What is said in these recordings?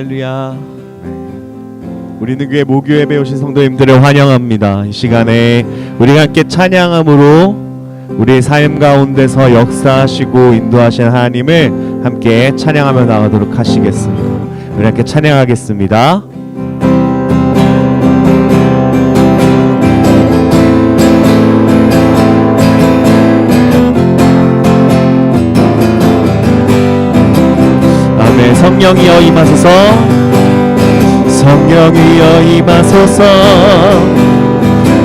할렐루야. 우리는 교회 모교 예배 오신 성도님들을 환영합니다. 이 시간에 우리가 함께 찬양함으로 우리의 삶 가운데서 역사하시고 인도하신 하나님을 함께 찬양하며 나가도록 하시겠습니다. 우리 함께 찬양하겠습니다. 아멘. 성령이여 임하소서. 성령이여 임하소서.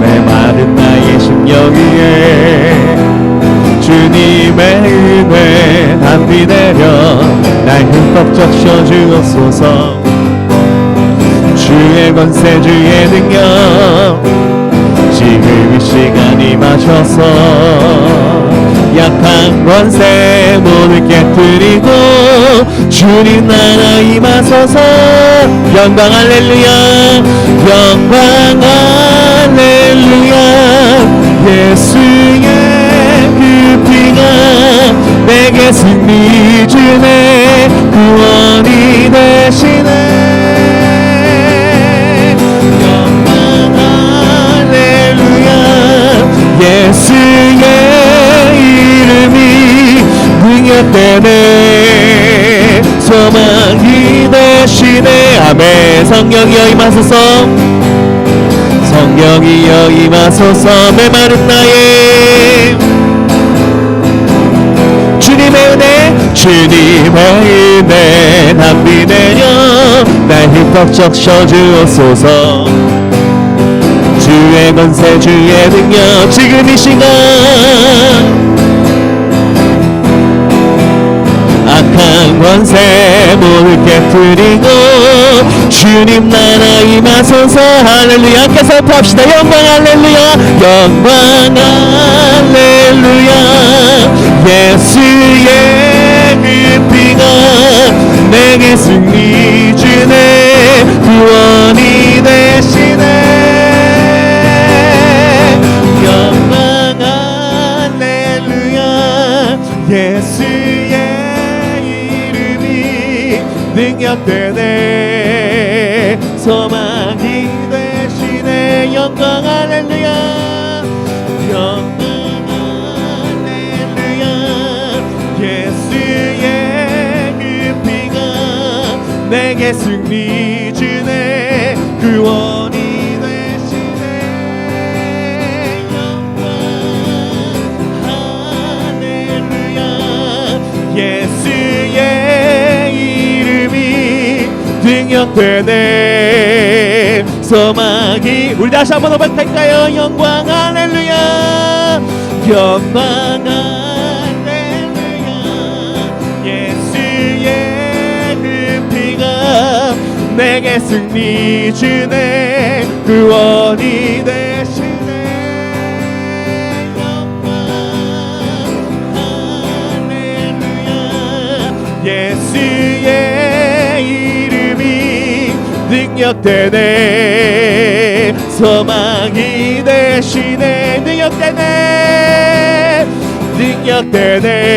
메마른 나의 심령 위에 주님의 은혜 담비 내려 날 흠뻑 적셔 주옵소서. 주의 권세 주의 능력 지금 이 시간 임하셔서 약한 권세 모두 깨뜨리고 주님 나라 임하소서. 영광 할렐루야. 영광 할렐루야. 예수의 그 피가 내게 승리 주네. 구원이 되시네. 영광 할렐루야. 예수의 이름이 능력되네. 소망이 되시네. 아멘. 성령이여 임하소서. 성령이여 임하소서. 메마른 나의 주님의 은혜 주님의 은혜 담비 내려 날 흠뻑 적셔 주옵소서. 주의 권세 주의 능력 지금 이 시간 악한 권세 모두 깨뜨리고 주님 나라 임하소서. 할렐루야. 함께 선포합시다. 영광 할렐루야. 영광 할렐루야. 예수의 그 피가 내게 승리 주네. 구원이 되시네. 영광 할렐루야. 예수의 이름이 능력되네. 소망이 되시네. 영광 할렐루야. 영광 할렐루야. 예수의 그 피가 내게 승리 주네. 구원이 되시네. 영광 할렐루야. 예수의 이름이 능력되네. 소망이 우리 다시 한번 고백할까요? 영광 할렐루야. 영광 할렐루야. 예수의 그 피가 내게 승리 주네. 구원이 되시네. 영광 할렐루야. 예수의 이름이 능력되네. 소망이 되시네. 능력되네. 능력되네.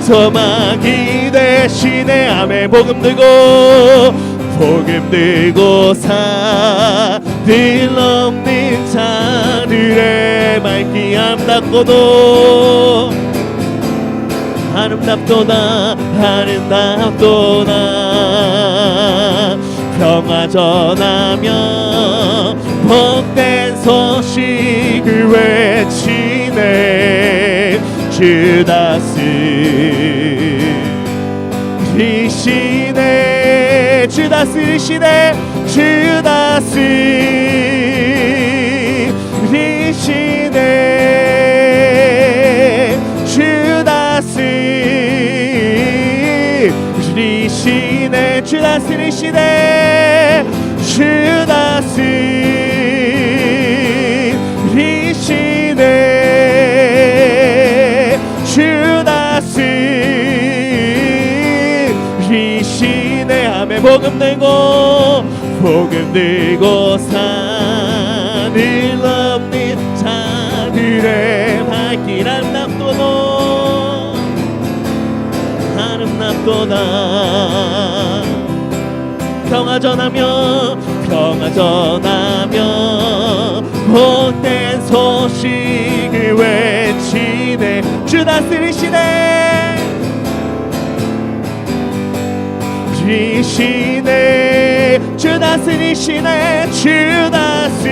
소망이 되시네. 아멘. 복음 들고 사들 없는 자들의 말기 아름답고도 아름답도다 평화 전하며 복된 소식을 외치네. 주 다스리시네. 주 다스리시네. 주 다스리시네. 주 다스리시네. 주 다스리시네. 주 다스리시네. 주 다스리시네. 아멘. 복음 들고 산을 넘는 자들의 발길 아름답도다 평화 전하며 평화 전하며 복된 소식을 외치네. 주 다스리시네 주시네 주 다스리시네 주 다스리시네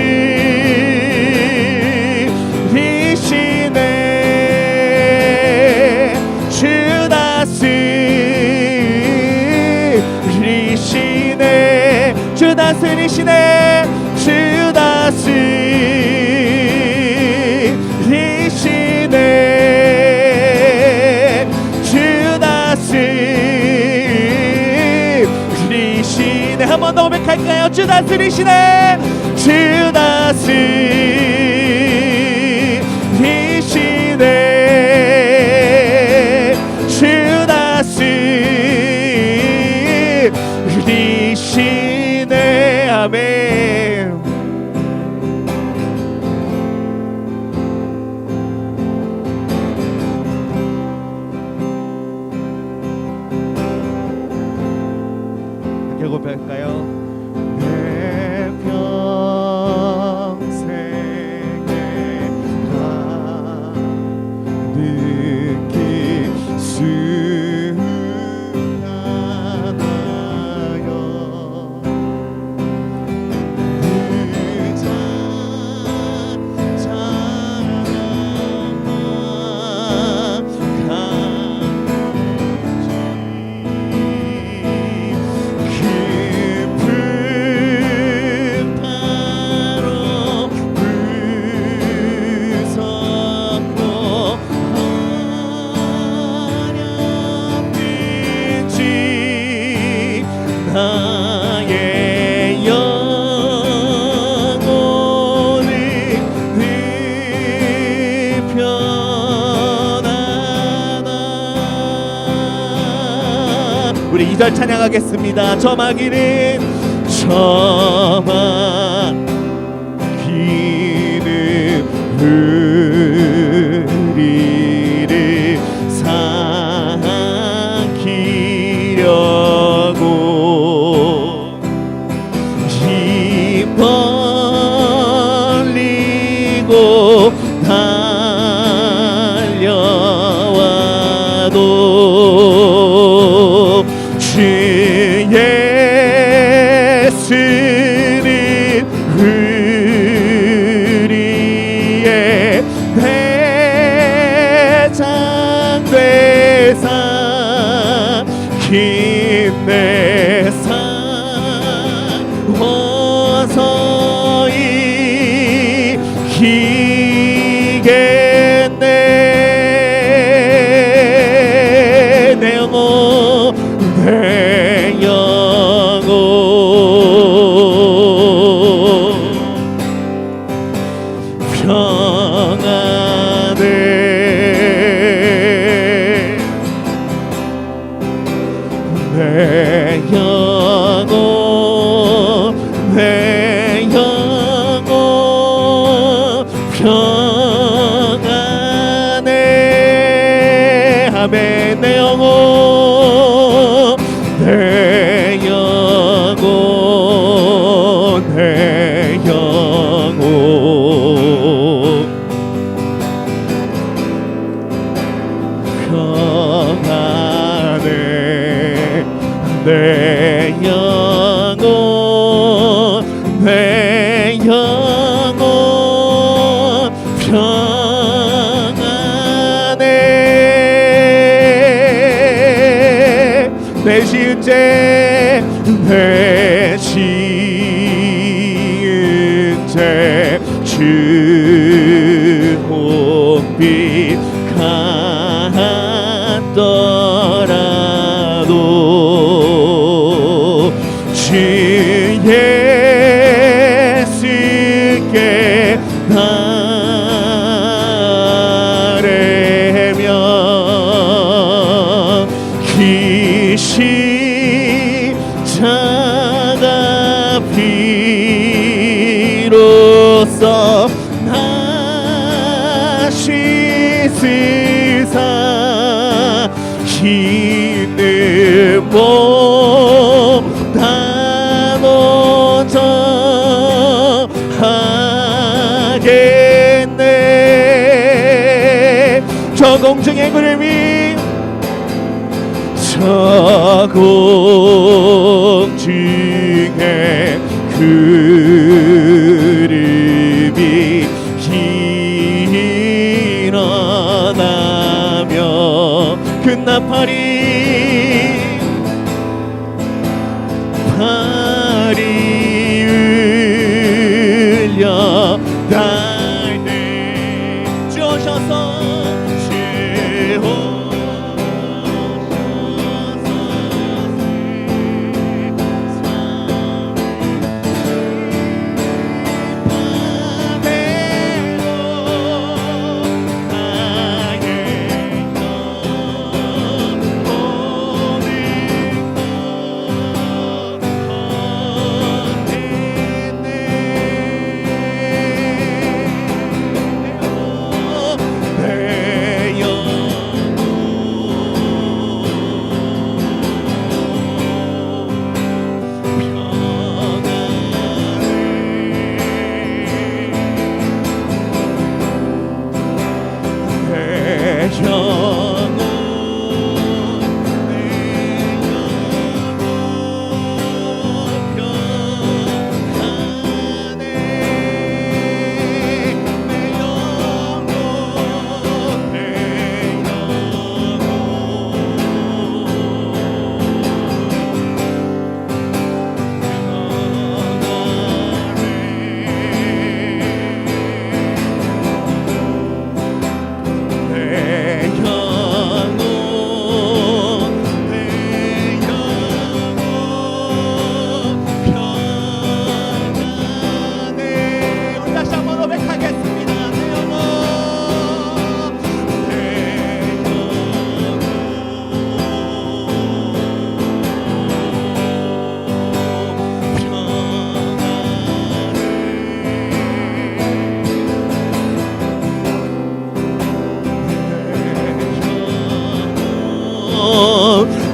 주 다스리시네 주 다스리시네 주 다스리시네 주 다스리시네. 한 번 더 고백할까요? 주 다스리시네 주 다스리시네 주 다스리시네. 아멘. 함께 고백할까요? 내 평생에 다 느낄 수 있나요? 나의 영혼이 네 편하다. 우리 2절 찬양하겠습니다. 저마기는 우리를 삼키려고 힘 벌리고 달려와도 주 예수는 우리의 대장 되사 힘내사 호소이 기겠네. 내 영혼 내 영혼 평안해. 내 영혼 내 영혼 평안해. 아멘. 내 영혼 내 영혼 내 영혼 평안해. 내 영혼 내 영혼 평안해. 내 지은 죄 내 지은 죄 주홍빛 같더라도 주 예수께 나래며 십자가 피로써 다시 쓰사 힘을 못 저 공중의 구름이 저 공중의 구름이 일어나며 그 나팔이 울려 달들 주셔서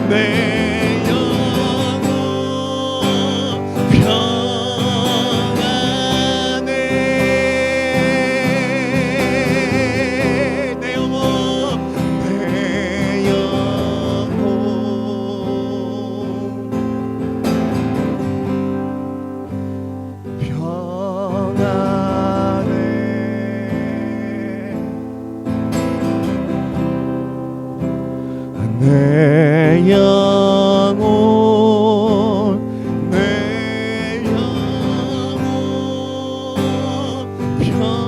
내 영혼 평안해 내 영혼 평안해 내 영혼 평안해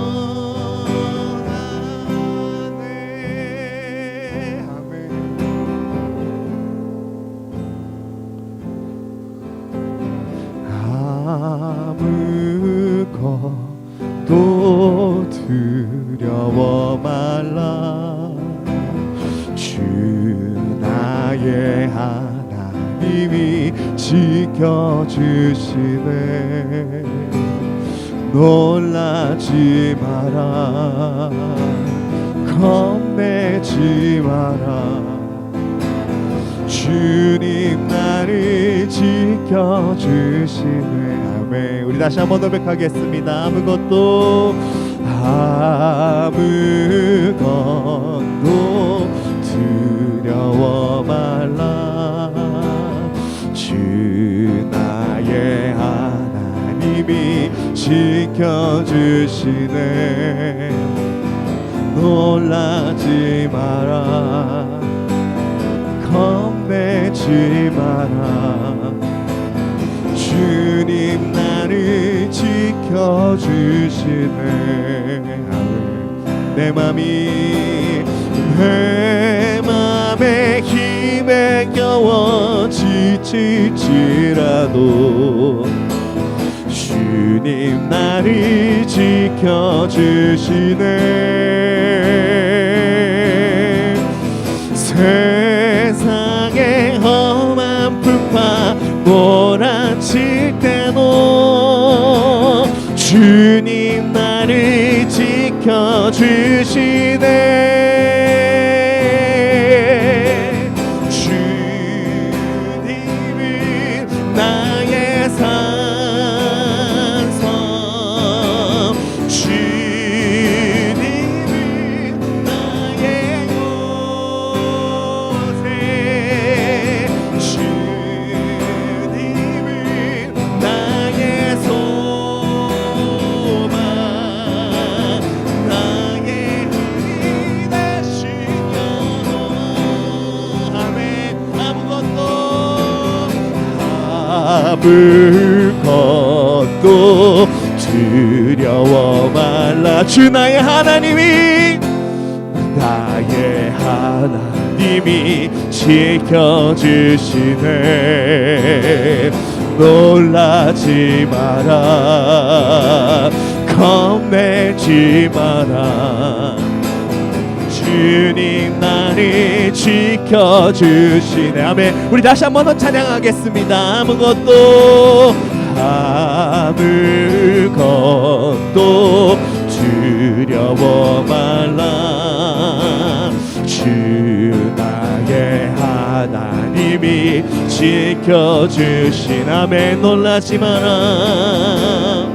아멘. 아무것도 두려워 말라 주 나의 하나님이 지켜주시네 놀라지 마라 겁내지 마라 주님 나를 지켜주시네 아멘. 우리 다시 한번 고백하겠습니다. 아무것도 두려워 말라 주 나의 하나님이 지켜주시네 놀라지 마라 겁내지 마라 주님 나를 지켜주시네 내 맘에 힘에 겨워 지칠지라도 주님 나를 지켜주시네 세상의 험한 풍파 몰아칠 때도 주님 나를 지켜주시네 주님은 나의 산성 주님은 나의 아물 것도 두려워 말라. 주 나의 하나님이 지켜주시네. 놀라지 마라, 겁내지 마라. 주님 나를 지켜주시네. 아멘. 우리 다시 한 번 더 찬양하겠습니다. 아무것도 두려워 말라. 주 나의 하나님이 지켜주신. 아멘. 놀라지 마라.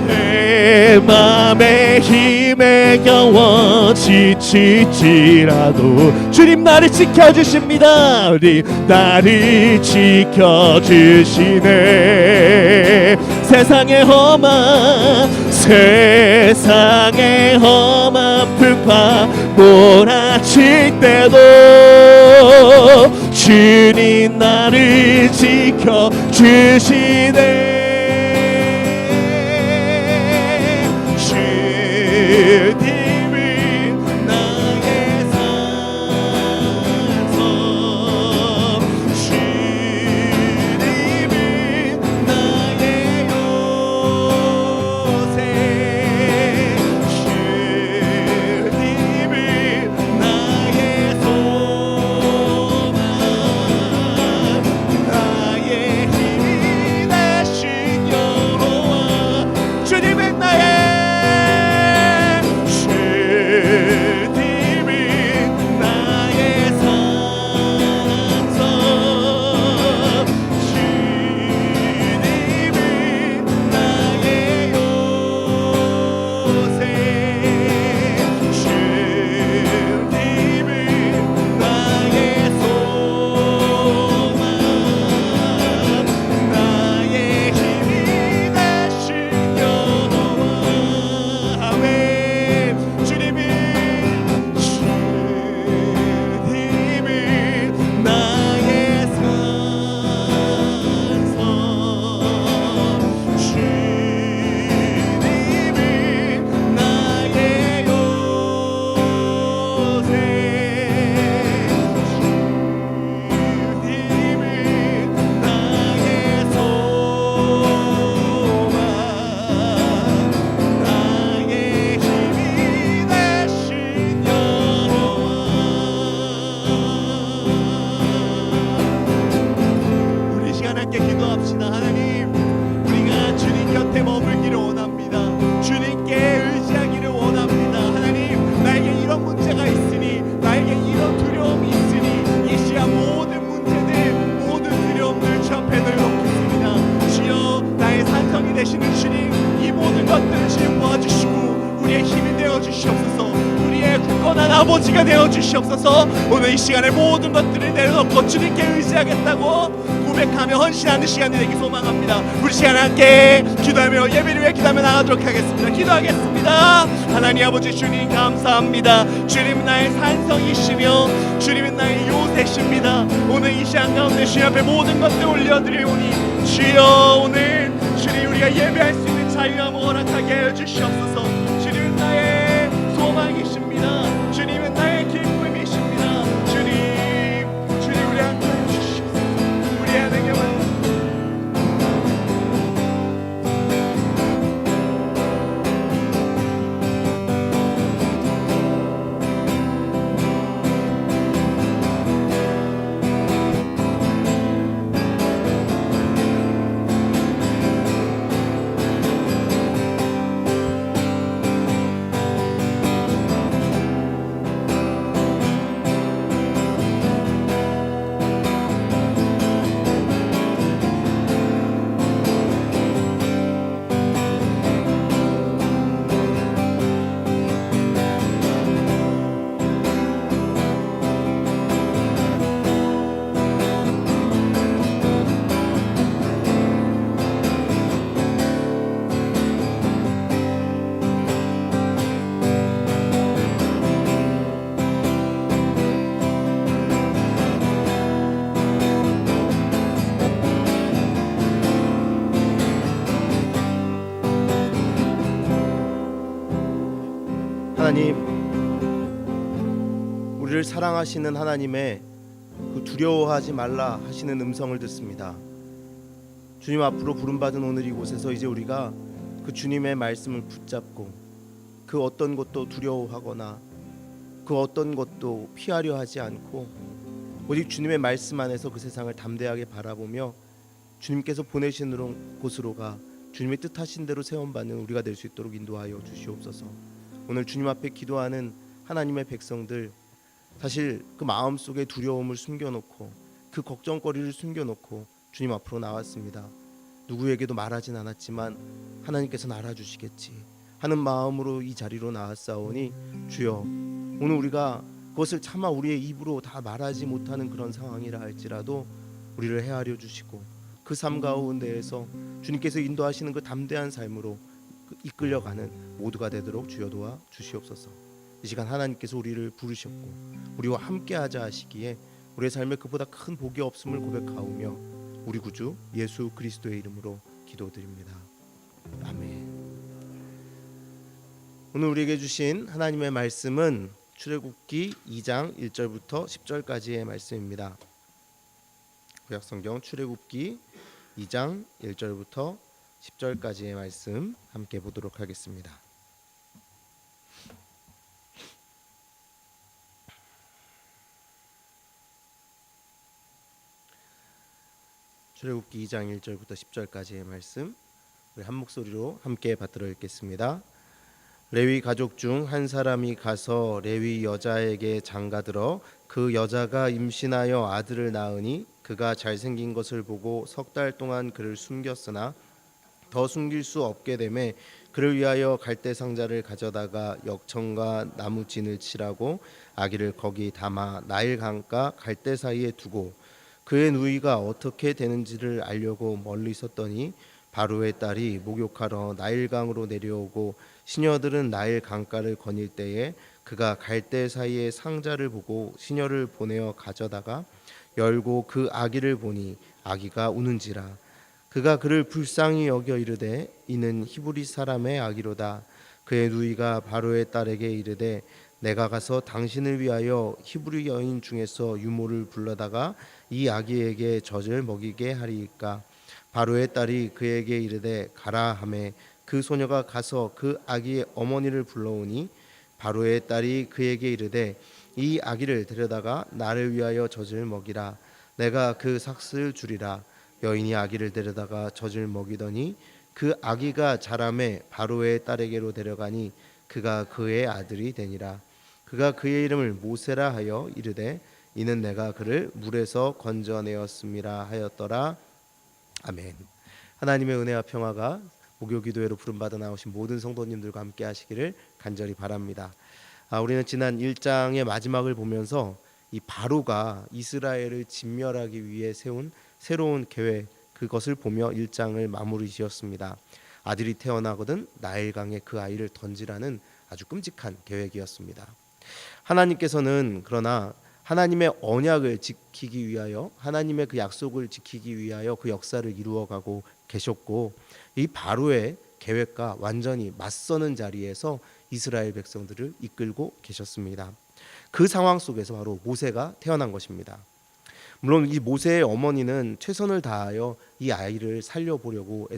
내 맘의 힘에 겨워 지칠지라도 주님 나를 지켜주십니다. 우리 나를 지켜주시네. 세상의 험한 풍파 몰아칠 때도 주님 나를 지켜주시네. 주님이 나의 산성, 주님이 나의 요새, 주님이 나의 소망, 나의 힘이 되신 여호와. 주님은 나의 되시는 주님, 이 모든 것들을 주님 모아주시고 우리의 힘이 되어주시옵소서. 우리의 굳건한 아버지가 되어주시옵소서. 오늘 이 시간에 모든 것들을 내려놓고 주님께 의지하겠다고 고백하며 헌신하는 시간이 되기 소망합니다. 우리 시간 함께 기도하며 예배를 위해 기도하며 나가도록 하겠습니다. 기도하겠습니다. 하나님 아버지 주님 감사합니다. 주님은 나의 산성이시며 주님은 나의 요새십니다. 오늘 이 시간 가운데 주님 앞에 모든 것들 올려드리오니 주여 오늘 주님 우리가 예배할 수 있는 자유함을 허락하게 하여 주시옵소서. 주님은 나의 소망이십니다. 주님은 나의 기쁨이십니다. 주님 우리 함께 하여 주시옵소서. 우리 안에게만 하나님, 우리를 사랑하시는 하나님의 그 두려워하지 말라 하시는 음성을 듣습니다. 주님 앞으로 부름받은 오늘 이곳에서 이제 우리가 그 주님의 말씀을 붙잡고 그 어떤 것도 두려워하거나 그 어떤 것도 피하려 하지 않고 오직 주님의 말씀 안에서 그 세상을 담대하게 바라보며 주님께서 보내시는 곳으로 가 주님의 뜻하신 대로 세움받는 우리가 될 수 있도록 인도하여 주시옵소서. 오늘 주님 앞에 기도하는 하나님의 백성들, 사실 그 마음속에 두려움을 숨겨놓고 그 걱정거리를 숨겨놓고 주님 앞으로 나왔습니다. 누구에게도 말하진 않았지만 하나님께서는 알아주시겠지 하는 마음으로 이 자리로 나왔사오니 주여, 오늘 우리가 그것을 차마 우리의 입으로 다 말하지 못하는 그런 상황이라 할지라도 우리를 헤아려 주시고 그 삶 가운데에서 주님께서 인도하시는 그 담대한 삶으로 이끌려가는 모두가 되도록 주여 도와 주시옵소서. 이 시간 하나님께서 우리를 부르셨고 우리와 함께하자 하시기에 우리의 삶에 그보다 큰 복이 없음을 고백하오며 우리 구주 예수 그리스도의 이름으로 기도드립니다. 아멘. 오늘 우리에게 주신 하나님의 말씀은 출애굽기 2장 1절부터 10절까지의 말씀입니다. 구약성경 출애굽기 2장 1절부터 10절까지의 말씀 함께 보도록 하겠습니다. 출애굽기 2장 1절부터 10절까지의 말씀 우리 한 목소리로 함께 받들어 읽겠습니다. 레위 가족 중 한 사람이 가서 레위 여자에게 장가들어 그 여자가 임신하여 아들을 낳으니 그가 잘생긴 것을 보고 3달 동안 그를 숨겼으나 더 숨길 수 없게 되매 그를 위하여 갈대 상자를 가져다가 역청과 나무진을 칠하고 아기를 거기 담아 나일 강가 갈대 사이에 두고 그의 누이가 어떻게 되는지를 알려고 멀리 섰더니 바로의 딸이 목욕하러 나일강으로 내려오고 시녀들은 나일 강가를 거닐 때에 그가 갈대 사이에 상자를 보고 시녀를 보내어 가져다가 열고 그 아기를 보니 아기가 우는지라. 그가 그를 불쌍히 여겨 이르되 이는 히브리 사람의 아기로다. 그의 누이가 바로의 딸에게 이르되 내가 가서 당신을 위하여 히브리 여인 중에서 유모를 불러다가 이 아기에게 젖을 먹이게 하리이까. 바로의 딸이 그에게 이르되 가라 하매 그 소녀가 가서 그 아기의 어머니를 불러오니 바로의 딸이 그에게 이르되 이 아기를 데려다가 나를 위하여 젖을 먹이라. 내가 그 삭슬 주리라. 여인이 아기를 데려다가 젖을 먹이더니 그 아기가 자라매 바로의 딸에게로 데려가니 그가 그의 아들이 되니라. 그가 그의 이름을 모세라 하여 이르되 이는 내가 그를 물에서 건져내었음이라 하였더라. 아멘. 하나님의 은혜와 평화가 목요기도회로 부름받아 나오신 모든 성도님들과 함께 하시기를 간절히 바랍니다. 우리는 지난 1장의 마지막을 보면서 이 바로가 이스라엘을 진멸하기 위해 세운 새로운 계획 그것을 보며 1장을 마무리 지었습니다. 아들이 태어나거든 나일강에 그 아이를 던지라는 아주 끔찍한 계획이었습니다. 하나님께서는 그러나 하나님의 언약을 지키기 위하여 하나님의 그 약속을 지키기 위하여 그 역사를 이루어가고 계셨고 이 바로의 계획과 완전히 맞서는 자리에서 이스라엘 백성들을 이끌고 계셨습니다. 그 상황 속에서 바로 모세가 태어난 것입니다. 물론 이 모세의 어머니는 최선을 다하여 이 아이를 살려보려고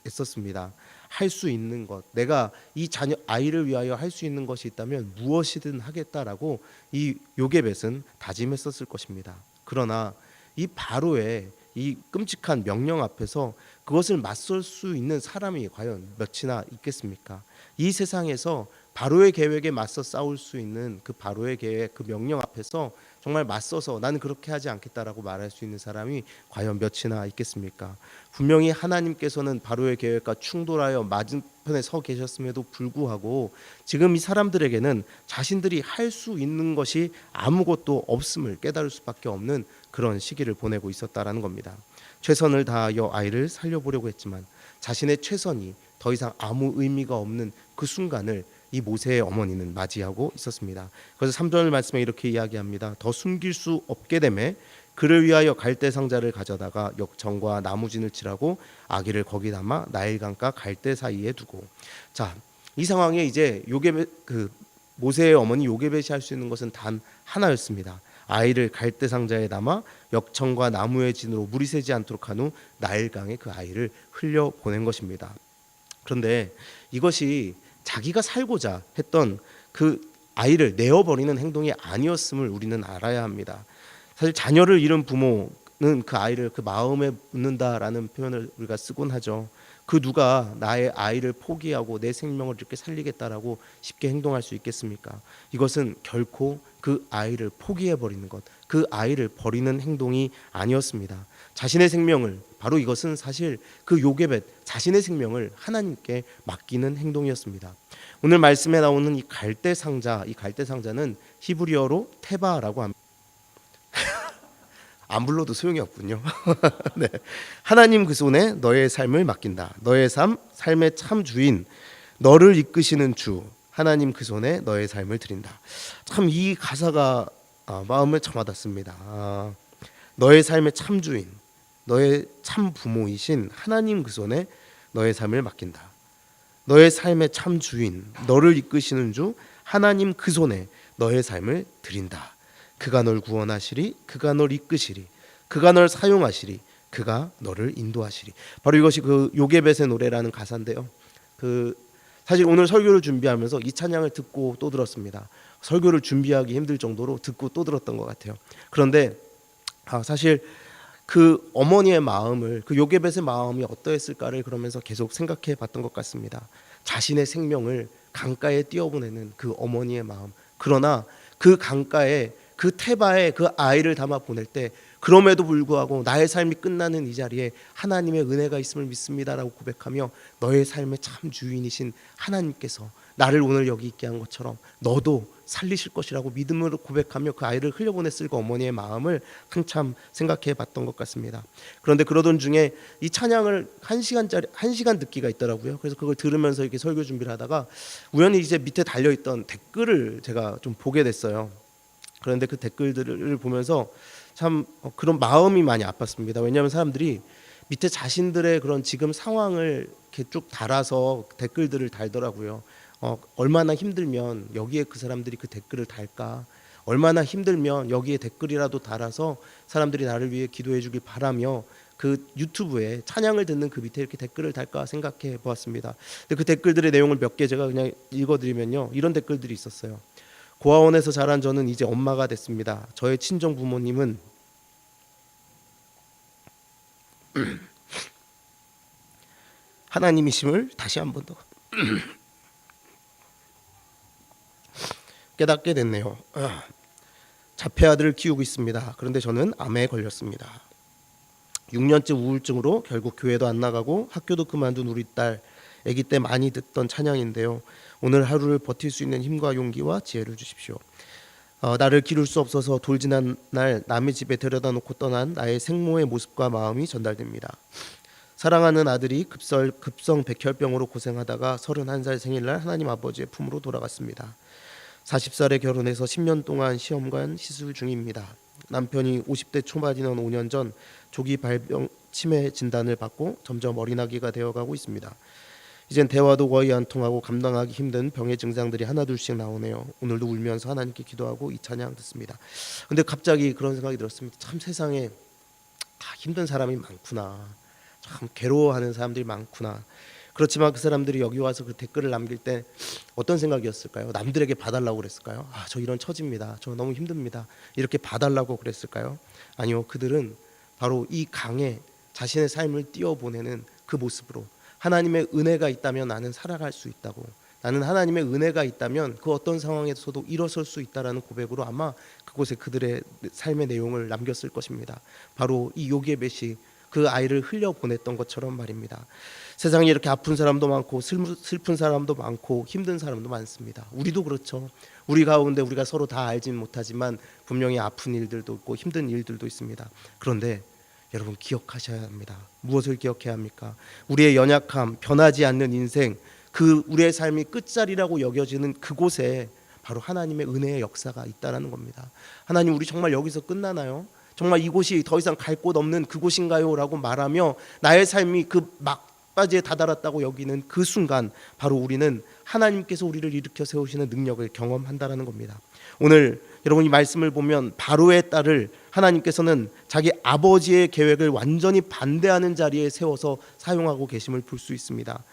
애썼습니다. 할 수 있는 것, 내가 이 자녀 아이를 위하여 할 수 있는 것이 있다면 무엇이든 하겠다라고 이 요게벳은 다짐했었을 것입니다. 그러나 이 바로의 이 끔찍한 명령 앞에서 그것을 맞설 수 있는 사람이 과연 몇이나 있겠습니까? 이 세상에서 바로의 계획에 맞서 싸울 수 있는 그 바로의 계획, 그 명령 앞에서 정말 맞서서 나는 그렇게 하지 않겠다라고 말할 수 있는 사람이 과연 몇이나 있겠습니까? 분명히 하나님께서는 바로의 계획과 충돌하여 맞은편에 서 계셨음에도 불구하고 지금 이 사람들에게는 자신들이 할 수 있는 것이 아무것도 없음을 깨달을 수밖에 없는 그런 시기를 보내고 있었다라는 겁니다. 최선을 다하여 아이를 살려보려고 했지만 자신의 최선이 더 이상 아무 의미가 없는 그 순간을 이 모세의 어머니는 맞이하고 있었습니다. 그래서 3절 말씀에 이렇게 이야기합니다. 더 숨길 수 없게 되매 그를 위하여 갈대 상자를 가져다가 역청과 나무진을 칠하고 아기를 거기 담아 나일강과 갈대 사이에 두고. 자, 이 상황에 이제 모세의 어머니 요게벳이 할 수 있는 것은 단 하나였습니다. 아이를 갈대 상자에 담아 역청과 나무의 진으로 물이 새지 않도록 한 후 나일강에 그 아이를 흘려 보낸 것입니다. 그런데 이것이 자기가 살고자 했던 그 아이를 내어버리는 행동이 아니었음을 우리는 알아야 합니다. 사실 자녀를 잃은 부모는 그 아이를 그 마음에 묻는다라는 표현을 우리가 쓰곤 하죠. 그 누가 나의 아이를 포기하고 내 생명을 이렇게 살리겠다라고 쉽게 행동할 수 있겠습니까? 이것은 결코 그 아이를 포기해버리는 것, 그 아이를 버리는 행동이 아니었습니다. 자신의 생명을, 바로 이것은 사실 그 요게벳 자신의 생명을 하나님께 맡기는 행동이었습니다. 오늘 말씀에 나오는 이 갈대 상자는 히브리어로 테바라고 합니다. 안 불러도 소용이 없군요. 네. 하나님 그 손에 너의 삶을 맡긴다. 너의 삶의 참 주인, 너를 이끄시는 주, 하나님 그 손에 너의 삶을 드린다. 참 이 가사가 마음을 참 와닿습니다. 너의 삶의 참 주인, 너의 참 부모이신 하나님 그 손에 너의 삶을 맡긴다. 너의 삶의 참 주인, 너를 이끄시는 주, 하나님 그 손에 너의 삶을 드린다. 그가 널 구원하시리, 그가 널 이끄시리, 그가 널 사용하시리, 그가 너를 인도하시리. 바로 이것이 그 요게벳의 노래라는 가사인데요. 사실 오늘 설교를 준비하면서 이 찬양을 듣고 또 들었습니다. 설교를 준비하기 힘들 정도로 듣고 또 들었던 것 같아요. 그런데 사실 그 어머니의 마음을, 그 요게벳의 마음이 어떠했을까를 그러면서 계속 생각해 봤던 것 같습니다. 자신의 생명을 강가에 띄어보내는 그 어머니의 마음. 그러나 그 강가에 그 테바에 그 아이를 담아 보낼 때 그럼에도 불구하고 나의 삶이 끝나는 이 자리에 하나님의 은혜가 있음을 믿습니다라고 고백하며 너의 삶의 참 주인이신 하나님께서 나를 오늘 여기 있게 한 것처럼 너도 살리실 것이라고 믿음으로 고백하며 그 아이를 흘려보냈을 그 어머니의 마음을 한참 생각해 봤던 것 같습니다. 그런데 그러던 중에 이 찬양을 1시간 듣기가 있더라고요. 그래서 그걸 들으면서 이렇게 설교 준비를 하다가 우연히 이제 밑에 달려있던 댓글을 제가 좀 보게 됐어요. 그런데 그 댓글들을 보면서 참 그런 마음이 많이 아팠습니다. 왜냐하면 사람들이 밑에 자신들의 그런 지금 상황을 이렇게 쭉 달아서 댓글들을 달더라고요. 얼마나 힘들면 여기에 그 사람들이 그 댓글을 달까? 얼마나 힘들면 여기에 댓글이라도 달아서 사람들이 나를 위해 기도해 주길 바라며 그 유튜브에 찬양을 듣는 그 밑에 이렇게 댓글을 달까 생각해 보았습니다. 근데 그 댓글들의 내용을 몇 개 제가 그냥 읽어드리면요, 이런 댓글들이 있었어요. 고아원에서 자란 저는 이제 엄마가 됐습니다. 저의 친정 부모님은 하나님이심을 다시 한 번 더 깨닫게 됐네요. 자폐 아들을 키우고 있습니다. 그런데 저는 암에 걸렸습니다. 6년째 우울증으로 결국 교회도 안 나가고 학교도 그만둔 우리 딸, 아기 때 많이 듣던 찬양인데요. 오늘 하루를 버틸 수 있는 힘과 용기와 지혜를 주십시오. 나를 기를 수 없어서 돌지난 날 남의 집에 데려다 놓고 떠난 나의 생모의 모습과 마음이 전달됩니다. 사랑하는 아들이 급성 백혈병으로 고생하다가 31살 생일날 하나님 아버지의 품으로 돌아갔습니다. 40살에 결혼해서 10년 동안 시험관 시술 중입니다. 남편이 50대 초반이던 5년 전 조기 발병 치매 진단을 받고 점점 어린아기가 되어가고 있습니다. 이젠 대화도 거의 안 통하고 감당하기 힘든 병의 증상들이 하나둘씩 나오네요. 오늘도 울면서 하나님께 기도하고 이 찬양 듣습니다. 근데 갑자기 그런 생각이 들었습니다. 참 세상에 힘든 사람이 많구나. 참 괴로워하는 사람들이 많구나. 그렇지만 그 사람들이 여기 와서 그 댓글을 남길 때 어떤 생각이었을까요? 남들에게 봐달라고 그랬을까요? 저 이런 처지입니다. 저 너무 힘듭니다. 이렇게 봐달라고 그랬을까요? 아니요. 그들은 바로 이 강에 자신의 삶을 띄워보내는 그 모습으로 하나님의 은혜가 있다면 나는 살아갈 수 있다고, 나는 하나님의 은혜가 있다면 그 어떤 상황에서도 일어설 수 있다라는 고백으로 아마 그곳에 그들의 삶의 내용을 남겼을 것입니다. 바로 이 요게벳이 그 아이를 흘려보냈던 것처럼 말입니다. 세상에 이렇게 아픈 사람도 많고 슬픈 사람도 많고 힘든 사람도 많습니다. 우리도 그렇죠. 우리 가운데 우리가 서로 다 알진 못하지만 분명히 아픈 일들도 있고 힘든 일들도 있습니다. 그런데 여러분 기억하셔야 합니다. 무엇을 기억해야 합니까? 우리의 연약함, 변하지 않는 인생, 그 우리의 삶이 끝자리라고 여겨지는 그곳에 바로 하나님의 은혜의 역사가 있다라는 겁니다. 하나님, 우리 정말 여기서 끝나나요? 정말 이곳이 더 이상 갈 곳 없는 그곳인가요? 라고 말하며 나의 삶이 그 막바지에 다다랐다고 여기는 그 순간 바로 우리는 하나님께서 우리를 일으켜 세우시는 능력을 경험한다라는 겁니다. 오늘 여러분 이 말씀을 보면 바로의 딸을 하나님께서는 자기 아버지의 계획을 완전히 반대하는 자리에 세워서 사용하고 계심을 볼 수 있습니다.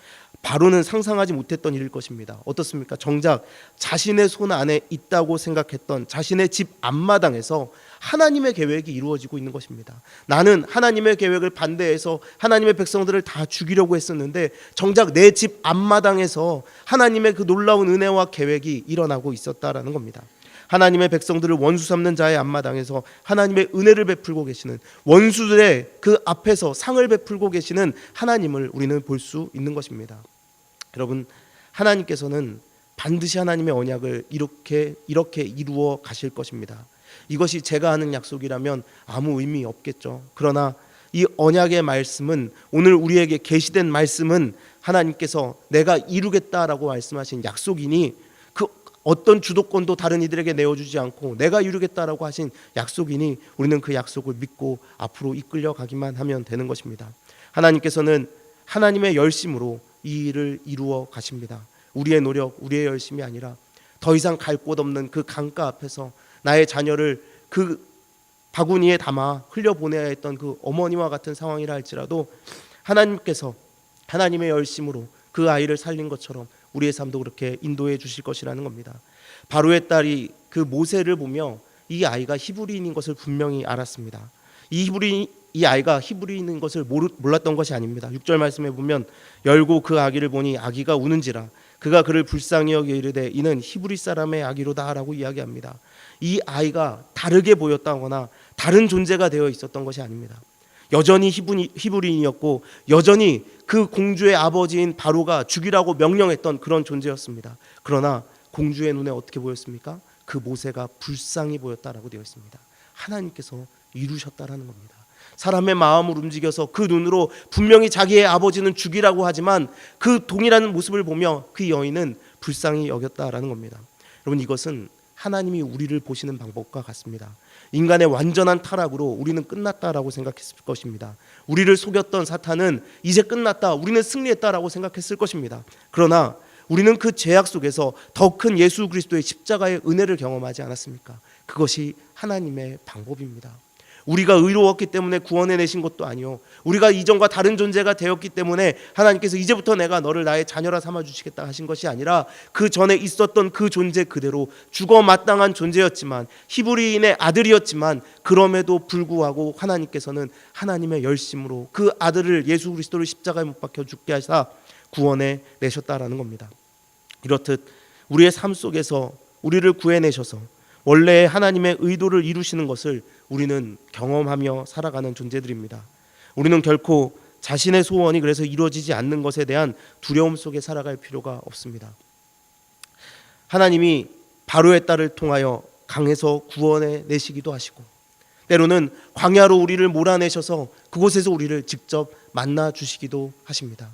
바로는 상상하지 못했던 일일 것입니다. 어떻습니까? 정작 자신의 손 안에 있다고 생각했던 자신의 집 앞마당에서 하나님의 계획이 이루어지고 있는 것입니다. 나는 하나님의 계획을 반대해서 하나님의 백성들을 다 죽이려고 했었는데 정작 내 집 앞마당에서 하나님의 그 놀라운 은혜와 계획이 일어나고 있었다라는 겁니다. 하나님의 백성들을 원수 삼는 자의 앞마당에서 하나님의 은혜를 베풀고 계시는, 원수들의 그 앞에서 상을 베풀고 계시는 하나님을 우리는 볼 수 있는 것입니다. 여러분, 하나님께서는 반드시 하나님의 언약을 이렇게 이루어 가실 것입니다. 이것이 제가 하는 약속이라면 아무 의미 없겠죠. 그러나 이 언약의 말씀은, 오늘 우리에게 계시된 말씀은 하나님께서 내가 이루겠다라고 말씀하신 약속이니 그 어떤 주도권도 다른 이들에게 내어주지 않고 내가 이루겠다라고 하신 약속이니 우리는 그 약속을 믿고 앞으로 이끌려 가기만 하면 되는 것입니다. 하나님께서는 하나님의 열심으로 이 일을 이루어 가십니다. 우리의 노력, 우리의 열심이 아니라 더 이상 갈 곳 없는 그 강가 앞에서 나의 자녀를 그 바구니에 담아 흘려보내야 했던 그 어머니와 같은 상황이라 할지라도 하나님께서 하나님의 열심으로 그 아이를 살린 것처럼 우리의 삶도 그렇게 인도해 주실 것이라는 겁니다. 바로의 딸이 그 모세를 보며 이 아이가 히브리인인 것을 분명히 알았습니다. 이 아이가 히브리인인 것을 몰랐던 것이 아닙니다. 6절 말씀에 보면 열고 그 아기를 보니 아기가 우는지라 그가 그를 불쌍히 여겨 이르되 이는 히브리 사람의 아기로다 라고 이야기합니다. 이 아이가 다르게 보였다거나 다른 존재가 되어 있었던 것이 아닙니다. 여전히 히브리인이었고 여전히 그 공주의 아버지인 바로가 죽이라고 명령했던 그런 존재였습니다. 그러나 공주의 눈에 어떻게 보였습니까? 그 모세가 불쌍히 보였다라고 되어 있습니다. 하나님께서 이루셨다라는 겁니다. 사람의 마음을 움직여서 그 눈으로 분명히 자기의 아버지는 죽이라고 하지만 그 동일한 모습을 보며 그 여인은 불쌍히 여겼다라는 겁니다. 여러분, 이것은 하나님이 우리를 보시는 방법과 같습니다. 인간의 완전한 타락으로 우리는 끝났다라고 생각했을 것입니다. 우리를 속였던 사탄은 이제 끝났다, 우리는 승리했다라고 생각했을 것입니다. 그러나 우리는 그 죄악 속에서 더 큰 예수 그리스도의 십자가의 은혜를 경험하지 않았습니까? 그것이 하나님의 방법입니다. 우리가 의로웠기 때문에 구원해 내신 것도 아니요, 우리가 이전과 다른 존재가 되었기 때문에 하나님께서 이제부터 내가 너를 나의 자녀라 삼아주시겠다 하신 것이 아니라 그 전에 있었던 그 존재 그대로 죽어 마땅한 존재였지만, 히브리인의 아들이었지만 그럼에도 불구하고 하나님께서는 하나님의 열심으로 그 아들을, 예수 그리스도를 십자가에 못 박혀 죽게 하사 구원해 내셨다라는 겁니다. 이렇듯 우리의 삶 속에서 우리를 구해내셔서 원래 하나님의 의도를 이루시는 것을 우리는 경험하며 살아가는 존재들입니다. 우리는 결코 자신의 소원이 그래서 이루어지지 않는 것에 대한 두려움 속에 살아갈 필요가 없습니다. 하나님이 바로의 딸을 통하여 강에서 구원해 내시기도 하시고, 때로는 광야로 우리를 몰아내셔서 그곳에서 우리를 직접 만나 주시기도 하십니다.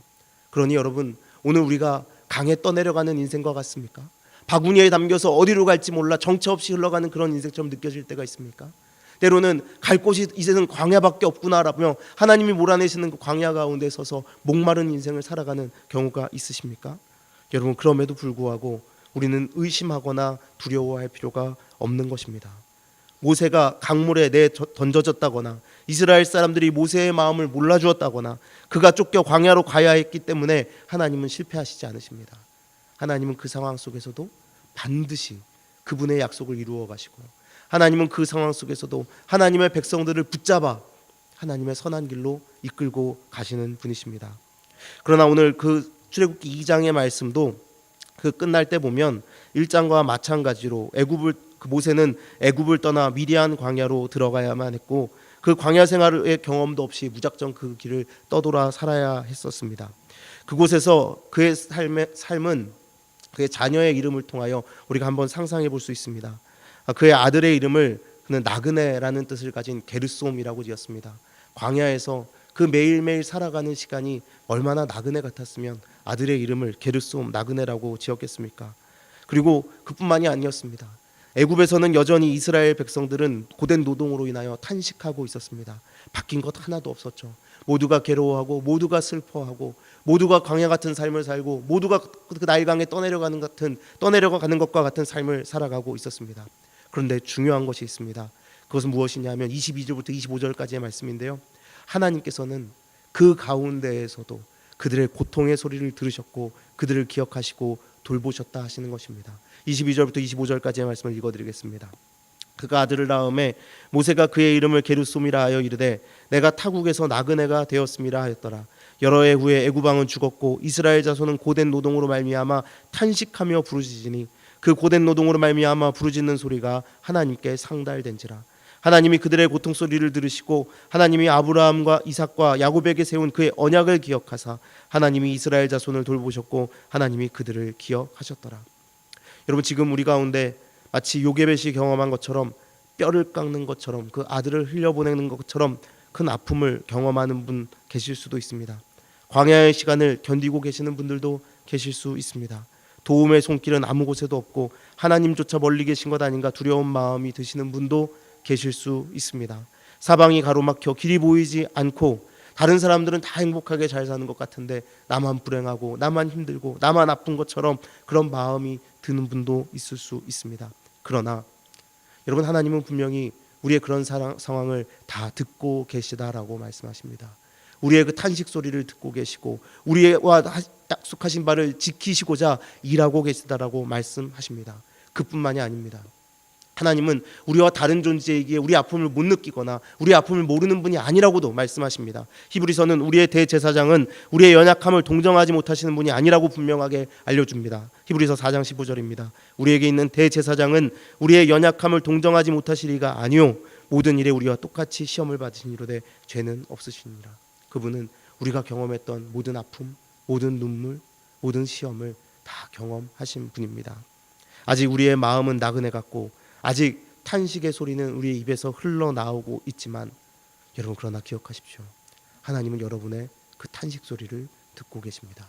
그러니 여러분, 오늘 우리가 강에 떠내려가는 인생과 같습니까? 바구니에 담겨서 어디로 갈지 몰라 정처 없이 흘러가는 그런 인생처럼 느껴질 때가 있습니까? 때로는 갈 곳이 이제는 광야밖에 없구나라며 하나님이 몰아내시는 그 광야 가운데 서서 목마른 인생을 살아가는 경우가 있으십니까? 여러분, 그럼에도 불구하고 우리는 의심하거나 두려워할 필요가 없는 것입니다. 모세가 강물에 던져졌다거나 이스라엘 사람들이 모세의 마음을 몰라주었다거나 그가 쫓겨 광야로 가야 했기 때문에 하나님은 실패하시지 않으십니다. 하나님은 그 상황 속에서도 반드시 그분의 약속을 이루어 가시고, 하나님은 그 상황 속에서도 하나님의 백성들을 붙잡아 하나님의 선한 길로 이끌고 가시는 분이십니다. 그러나 오늘 그 출애굽기 2장의 말씀도 그 끝날 때 보면 1장과 마찬가지로 모세는 애굽을 떠나 미디안 광야로 들어가야만 했고, 그 광야 생활의 경험도 없이 무작정 그 길을 떠돌아 살아야 했었습니다. 그곳에서 그의 삶은 그의 자녀의 이름을 통하여 우리가 한번 상상해 볼 수 있습니다. 그의 아들의 이름을 그는 나그네라는 뜻을 가진 게르솜이라고 지었습니다. 광야에서 그 매일매일 살아가는 시간이 얼마나 나그네 같았으면 아들의 이름을 게르솜 나그네라고 지었겠습니까? 그리고 그뿐만이 아니었습니다. 애굽에서는 여전히 이스라엘 백성들은 고된 노동으로 인하여 탄식하고 있었습니다. 바뀐 것 하나도 없었죠. 모두가 괴로워하고 모두가 슬퍼하고 모두가 광야 같은 삶을 살고 모두가 그 나일강에 떠내려가는 것과 같은 삶을 살아가고 있었습니다. 그런데 중요한 것이 있습니다. 그것은 무엇이냐면 22절부터 25절까지의 말씀인데요. 하나님께서는 그 가운데에서도 그들의 고통의 소리를 들으셨고 그들을 기억하시고 돌보셨다 하시는 것입니다. 22절부터 25절까지의 말씀을 읽어드리겠습니다. 그가 아들을 낳음에 모세가 그의 이름을 게르솜이라 하여 이르되 내가 타국에서 나그네가 되었음이라 하였더라. 여러 해 후에 애굽 왕은 죽었고 이스라엘 자손은 고된 노동으로 말미암아 탄식하며 부르짖으니 그 고된 노동으로 말미암아 부르짖는 소리가 하나님께 상달된지라. 하나님이 그들의 고통 소리를 들으시고 하나님이 아브라함과 이삭과 야곱에게 세운 그의 언약을 기억하사 하나님이 이스라엘 자손을 돌보셨고 하나님이 그들을 기억하셨더라. 여러분, 지금 우리 가운데 마치 요게벳이 경험한 것처럼 뼈를 깎는 것처럼 그 아들을 흘려보내는 것처럼 큰 아픔을 경험하는 분 계실 수도 있습니다. 광야의 시간을 견디고 계시는 분들도 계실 수 있습니다. 도움의 손길은 아무 곳에도 없고 하나님조차 멀리 계신 것 아닌가 두려운 마음이 드시는 분도 계실 수 있습니다. 사방이 가로막혀 길이 보이지 않고 다른 사람들은 다 행복하게 잘 사는 것 같은데 나만 불행하고 나만 힘들고 나만 아픈 것처럼 그런 마음이 드는 분도 있을 수 있습니다. 그러나 여러분, 하나님은 분명히 우리의 그런 상황을 다 듣고 계시다라고 말씀하십니다. 우리의 그 탄식 소리를 듣고 계시고 우리와 약속하신 바를 지키시고자 일하고 계시다라고 말씀하십니다. 그뿐만이 아닙니다. 하나님은 우리와 다른 존재이기에 우리 아픔을 못 느끼거나 우리 아픔을 모르는 분이 아니라고도 말씀하십니다. 히브리서는 우리의 대제사장은 우리의 연약함을 동정하지 못하시는 분이 아니라고 분명하게 알려줍니다. 히브리서 4장 15절입니다. 우리에게 있는 대제사장은 우리의 연약함을 동정하지 못하시리가 아니요 모든 일에 우리와 똑같이 시험을 받으시니로되 죄는 없으시니라. 그분은 우리가 경험했던 모든 아픔, 모든 눈물, 모든 시험을 다 경험하신 분입니다. 아직 우리의 마음은 나그네 같고 아직 탄식의 소리는 우리의 입에서 흘러나오고 있지만 여러분, 그러나 기억하십시오. 하나님은 여러분의 그 탄식 소리를 듣고 계십니다.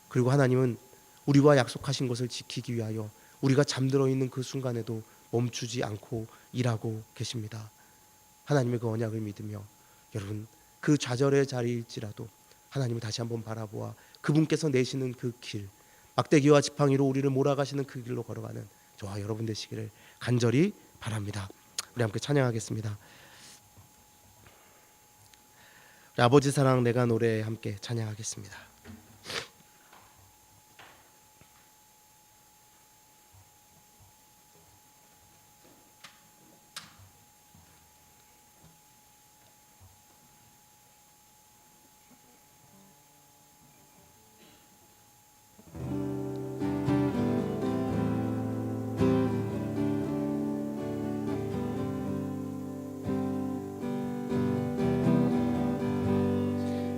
그리고 하나님은 우리와 약속하신 것을 지키기 위하여 우리가 잠들어 있는 그 순간에도 멈추지 않고 일하고 계십니다. 하나님의 그 언약을 믿으며 여러분, 그 좌절의 자리일지라도 하나님을 다시 한번 바라보아 그분께서 내시는 그 길, 막대기와 지팡이로 우리를 몰아가시는 그 길로 걸어가는 저와 여러분 되시기를 간절히 바랍니다. 우리 함께 찬양하겠습니다. 우리 아버지 사랑 내가 노래 함께 찬양하겠습니다.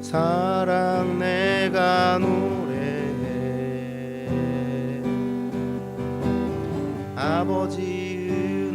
사랑 내가 노래해 아버지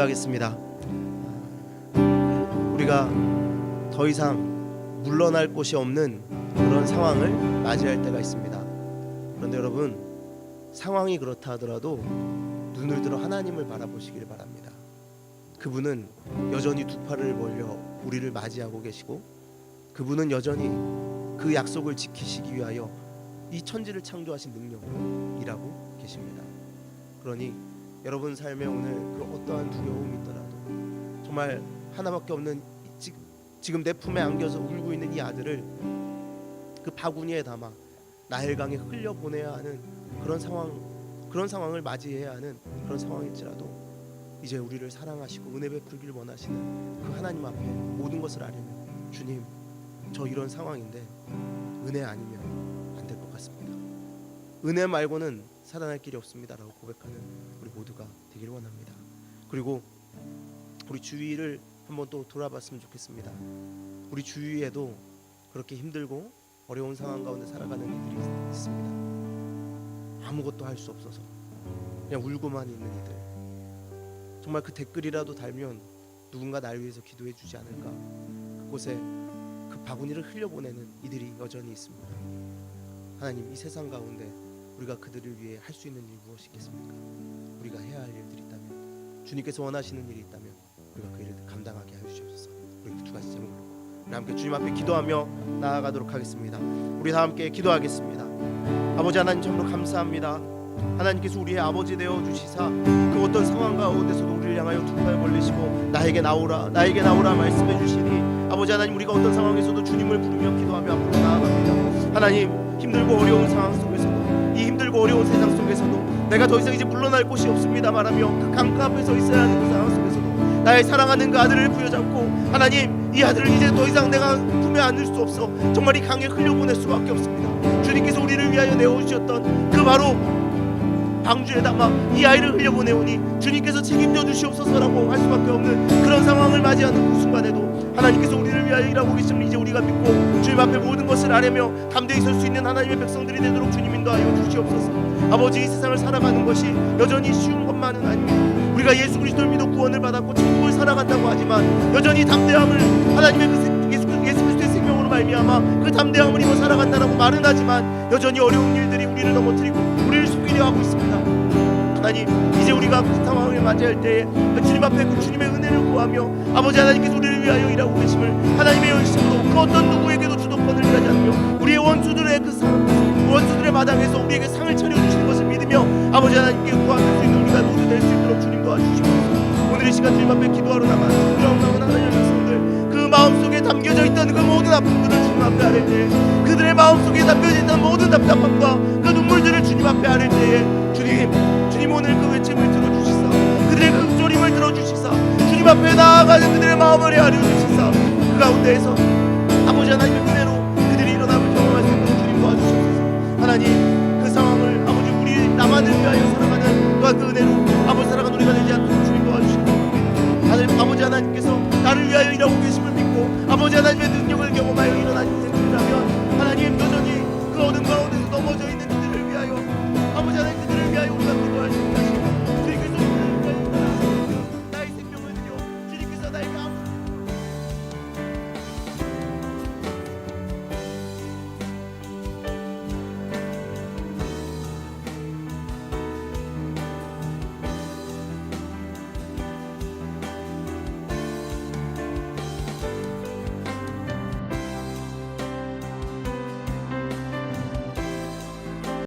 기도하겠습니다. 우리가 더 이상 물러날 곳이 없는 그런 상황을 맞이할 때가 있습니다. 그런데 여러분, 상황이 그렇다 하더라도 눈을 들어 하나님을 바라보시길 바랍니다. 그분은 여전히 두 팔을 벌려 우리를 맞이하고 계시고, 그분은 여전히 그 약속을 지키시기 위하여 이 천지를 창조하신 능력으로 일하고 계십니다. 그러니 여러분 삶에 오늘 그 어떠한 두려움이 있더라도 정말 하나밖에 없는 지금 내 품에 안겨서 울고 있는 이 아들을 그 바구니에 담아 나일강에 흘려보내야 하는 그런 상황을 맞이해야 하는 그런 상황일지라도 이제 우리를 사랑하시고 은혜 베풀기를 원하시는 그 하나님 앞에 모든 것을 아뢰며, 주님, 저 이런 상황인데 은혜 아니면 안 될 것 같습니다. 은혜 말고는 살아날 길이 없습니다라고 고백하는 우리 모두가 되기를 원합니다. 그리고 우리 주위를 한번 또 돌아봤으면 좋겠습니다. 우리 주위에도 그렇게 힘들고 어려운 상황 가운데 살아가는 이들이 있습니다. 아무것도 할 수 없어서 그냥 울고만 있는 이들. 정말 그 댓글이라도 달면 누군가 날 위해서 기도해 주지 않을까, 그곳에 그 바구니를 흘려보내는 이들이 여전히 있습니다. 하나님, 이 세상 가운데 우리가 그들을 위해 할 수 있는 일이 무엇이 있겠습니까? 우리가 해야 할 일들이 있다면, 주님께서 원하시는 일이 있다면 우리가 그 일을 감당하게 하여 주시옵소서. 우리 그 두 가지 제목으로 우리 함께 주님 앞에 기도하며 나아가도록 하겠습니다. 우리 다 함께 기도하겠습니다. 아버지 하나님, 참으로 감사합니다. 하나님께서 우리의 아버지 되어 주시사 그 어떤 상황 가운데서도 우리를 향하여 두 팔 벌리시고 나에게 나오라, 나에게 나오라 말씀해 주시니, 아버지 하나님, 우리가 어떤 상황에서도 주님을 부르며 기도하며 앞으로 나아갑니다. 하나님, 힘들고 어려운 상황 속에서도, 이 힘들고 어려운 세상 속에서도 내가 더 이상 이제 물러날 곳이 없습니다 말하며 그 강가 앞에 서 있어야 하는 그 상황 속에서도 나의 사랑하는 그 아들을 부여잡고, 하나님, 이 아들을 이제 더 이상 내가 품에 안을 수 없어 정말 이 강에 흘려보낼 수밖에 없습니다. 주님께서 우리를 위하여 내어주셨던 그 바로 방주에 담아 이 아이를 흘려보내오니 주님께서 책임져 주시옵소서라고 할 수밖에 없는 그런 상황을 맞이하는 그 순간에도 하나님께서 우리를 위하여 일하고 계심을 이제 우리가 믿고 주님 앞에 모든 것을 아뢰며 담대히 설 수 있는 하나님의 백성들이 되도록 주님 인도하여 주시옵소서. 아버지, 이 세상을 살아가는 것이 여전히 쉬운 것만은 아닙니다. 우리가 예수 그리스도를 믿어 구원을 받았고 천국을 살아간다고 하지만 여전히 담대함을 하나님의 그 예수 그리스도의 생명으로 말미암아 그 담대함을 입어 살아간다라고 말은 하지만 여전히 어려운 일들이 우리를 넘어뜨리고 우리를 속이려 하고 있습니다. 하나님, 이제 우리가 그 상황을 맞이할 때에 주님 앞에 그 주님의 은혜를 구하며 아버지 하나님께서 우리를 위하여 일하고 계심을 하나님의 연식으로 그 어떤 누구에게도 주도권을 일하지 않으며 우리의 원수들의 원수들의 마당에서 우리에게 상을 차려주시는 것을 믿으며 아버지 하나님께 구하는 수 있는 우리가 모두 될 수 있도록 주님 도와주시옵소서. 오늘 이 시간 주님 앞에 기도하러 나가는 하나님의 백성들, 그 마음속에 담겨져 있던 그 모든 아픔들을 주님 앞에 아뢰 때에, 그들의 마음속에 담겨져 있던 모든 답답함과 그 눈물들을 주님 앞에 아뢰 때에 주님 오늘 그 외침을 들어주시사 그들의 그 조림을 들어주시사 주님 앞에 나아가는 그들의 마음을 헤아려 주시사 그 가운데에서 아버지 하나님의